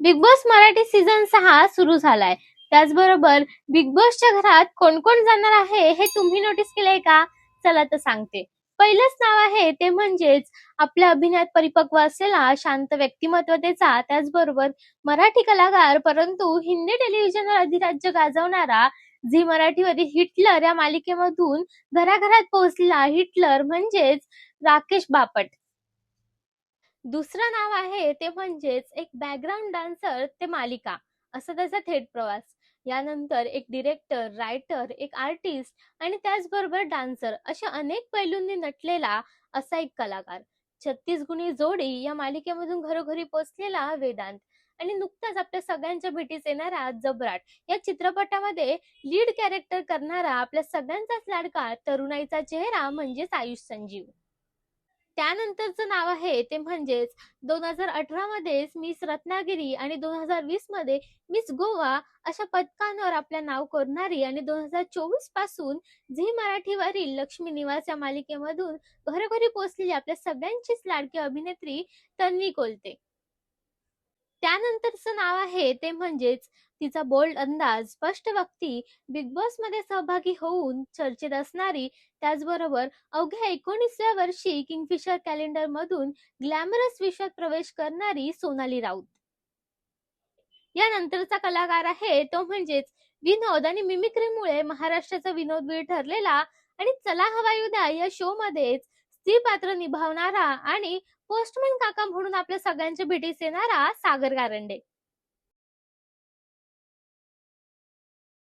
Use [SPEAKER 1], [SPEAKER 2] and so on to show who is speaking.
[SPEAKER 1] Big boss Marathi season 6 सुरू झालाय. त्याचबरोबर बिग बॉसच्या घरात कोण कोण जाणार आहे हे तुम्ही नोटीस केलंय का? चला तर सांगते. पहिलंच नाव आहे ते म्हणजेच आपल्या अभिनयात परिपक्व असलेला शांत व्यक्तिमत्वतेचा, त्याचबरोबर मराठी कलाकार परंतु हिंदी टेलिव्हिजनवर अधिराज्य गाजवणारा झी मराठीवरील हिटलर या मालिकेमधून घराघरात पोहोचलेला हिटलर म्हणजेच राकेश बापट. दुसरं नाव आहे ते म्हणजेच एक बॅकग्राऊंड डान्सर ते मालिका, असा त्याचा थेट प्रवास. यानंतर एक डिरेक्टर, रायटर, एक आर्टिस्ट आणि त्याचबरोबर डान्सर अशा अनेक पैलूंनी नटलेला असा एक कलाकार. 36 गुणी जोडी या मालिकेमधून घरोघरी पोचलेला वेदांत आणि नुकताच आपल्या सगळ्यांच्या भेटीस येणारा जबराट या चित्रपटामध्ये लीड कॅरेक्टर करणारा आपल्या सगळ्यांचाच लाडका तरुणाईचा चेहरा म्हणजेच आयुष संजीव. त्यानंतरचं नाव आहे ते म्हणजेच 2018 मध्येच मिस रत्नागिरी आणि 2020 मध्ये मिस गोवा अशा पदकांवर आपल्या नाव कोरणारी आणि 2024 पासून झी मराठीवरील लक्ष्मी निवास या मालिकेमधून घरोघरी पोहोचलेली आपल्या सगळ्यांचीच लाडकी अभिनेत्री तन्वी कोलते. त्यानंतरचं नाव आहे ते म्हणजेच तिचा बोल्ड अंदाज, स्पष्ट वक्ती, बिग बॉस मध्ये सहभागी होऊन चर्चेत असणारी, त्याचबरोबर अवघ्या 19व्या वर्षी किंगफिशर कॅलेंडर मधून ग्लॅमरस विश्वात प्रवेश करणारी सोनाली राऊत. यानंतरचा कलाकार आहे तो म्हणजेच विनोद आणि मिमिक्रीमुळे महाराष्ट्राचा विनोदवीर ठरलेला आणि चला हवा येऊ द्या या शो मध्येच स्त्री पात्र निभावणारा आणि पोस्टमन काका म्हणून आपल्या सगळ्यांच्या भेटीस येणारा सागर कारंडे.